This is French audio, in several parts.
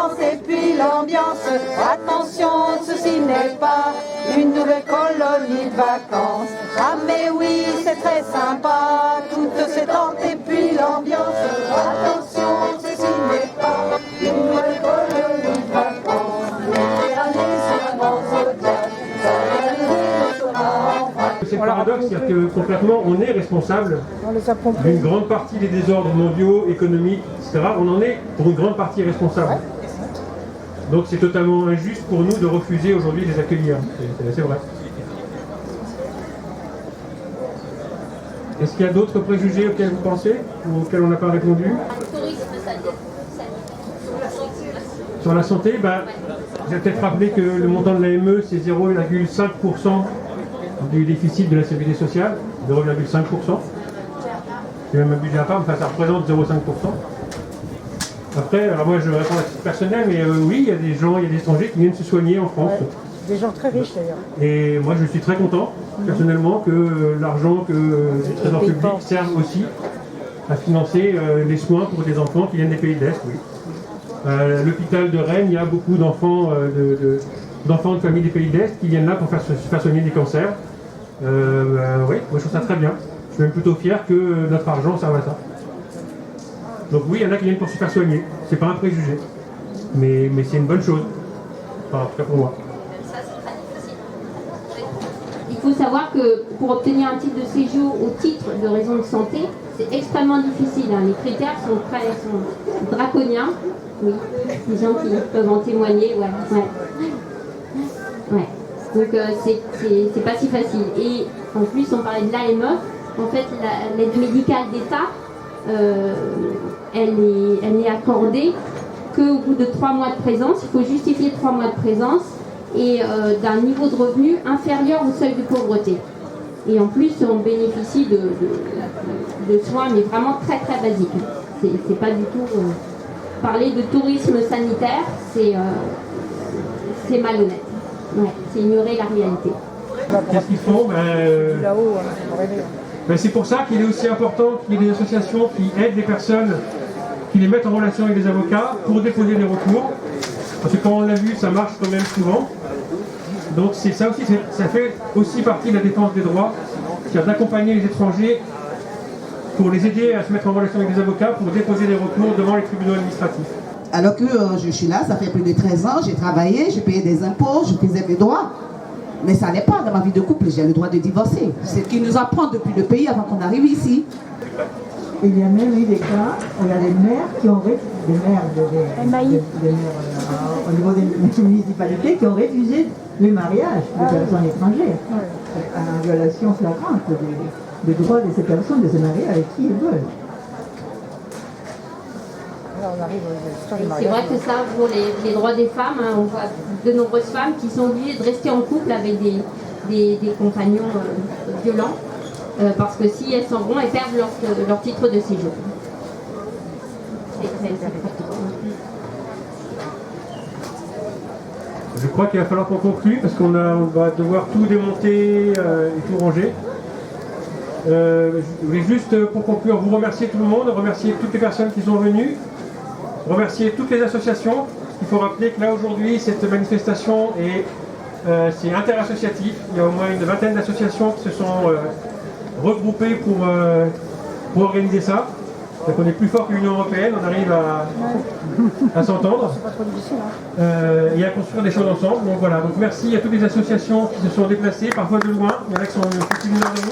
danse et puis l'ambiance. Attention, ceci n'est pas une nouvelle colonie de vacances. Ah mais oui, c'est très sympa, toutes ces tentes et puis l'ambiance. Attention, ceci n'est pas une nouvelle colonie de vacances. Méditerranée sur un grand zodiaque, ça va arriver sur la. C'est le paradoxe, c'est-à-dire que concrètement, on est responsable d'une grande partie des désordres mondiaux, économiques, etc. On en est pour une grande partie responsable. Donc c'est totalement injuste pour nous de refuser aujourd'hui de les accueillir. C'est vrai. Est-ce qu'il y a d'autres préjugés auxquels vous pensez ou auxquels on n'a pas répondu? Sur la santé, je vais peut-être rappeler que le montant de l'AME, c'est 0,5% du déficit de la sécurité sociale, 0,5%. C'est même un budget à part, enfin ça représente 0,5%. Après, alors moi je réponds à titre personnel, mais oui, il y a des gens, il y a des étrangers qui viennent se soigner en France. Ouais, des gens très riches d'ailleurs. Et moi je suis très content, personnellement, que l'argent que les trésors publics servent aussi à financer les soins pour des enfants qui viennent des pays de l'Est, oui. L'hôpital de Rennes, il y a beaucoup d'enfants d'enfants de familles des pays de l'Est qui viennent là pour se faire soigner des cancers. Oui, moi je trouve ça très bien. Je suis même plutôt fier que notre argent serve à ça. Donc oui, il y en a qui viennent pour se faire soigner. C'est pas un préjugé. Mais c'est une bonne chose. Enfin, en tout cas pour moi. Il faut savoir que pour obtenir un titre de séjour au titre de raison de santé, c'est extrêmement difficile. Les critères sont draconiens. Oui, les gens qui peuvent en témoigner, ouais. Donc c'est pas si facile. Et en plus, on parlait de l'AME. En fait, l'aide médicale d'État, elle n'est accordée qu'au bout de 3 mois de présence. Il faut justifier 3 mois de présence et d'un niveau de revenu inférieur au seuil de pauvreté. Et en plus, on bénéficie de soins, mais vraiment très très basiques. C'est pas du tout... parler de tourisme sanitaire, c'est malhonnête. Ouais, c'est ignorer la réalité. Qu'est-ce qu'ils font? C'est pour ça qu'il est aussi important qu'il y ait des associations qui aident les personnes, qui les mettent en relation avec des avocats pour déposer des recours. Parce que comme on l'a vu, ça marche quand même souvent. Donc c'est ça aussi, ça fait aussi partie de la défense des droits, c'est-à-dire d'accompagner les étrangers pour les aider à se mettre en relation avec des avocats pour déposer des recours devant les tribunaux administratifs. Alors que je suis là, ça fait plus de 13 ans, j'ai travaillé, j'ai payé des impôts, je faisais mes droits. Mais ça n'est pas dans ma vie de couple, j'ai le droit de divorcer. C'est ce qui nous apprend depuis le pays avant qu'on arrive ici. Il y a même eu des cas où il y a des maires qui ont au niveau des municipalités qui ont refusé le mariage de personnes étrangères. En violation flagrante des droits de ces personnes de se marier avec qui ils veulent. C'est vrai que ça, pour les droits des femmes, on voit de nombreuses femmes qui sont obligées de rester en couple avec des compagnons violents, parce que si elles s'en vont, elles perdent leur titre de séjour. Je crois qu'il va falloir qu'on conclue parce qu'on va devoir tout démonter et tout ranger. Je voulais juste, pour conclure, vous remercier tout le monde, remercier toutes les personnes qui sont venues, remercier toutes les associations. Il faut rappeler que là aujourd'hui, cette manifestation c'est interassociatif. Il y a au moins une vingtaine d'associations qui se sont regroupées pour organiser ça. Donc on est plus fort que l'Union Européenne, on arrive à s'entendre et à construire des choses ensemble. Donc voilà, donc merci à toutes les associations qui se sont déplacées, parfois de loin. Il y en a qui sont plus d'une heure de nous.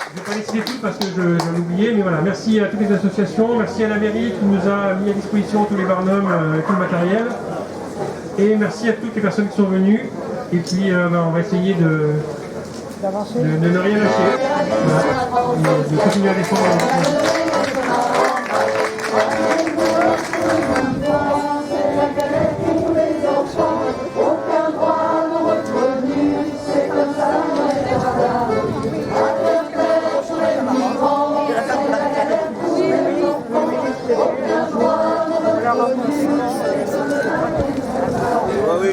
Je ne vais pas les citer toutes parce que je l'ai oublié, mais voilà, merci à toutes les associations, merci à la mairie qui nous a mis à disposition tous les barnums, tout le matériel. Et merci à toutes les personnes qui sont venues. Et puis on va essayer de ne rien lâcher, voilà, de continuer à défendre.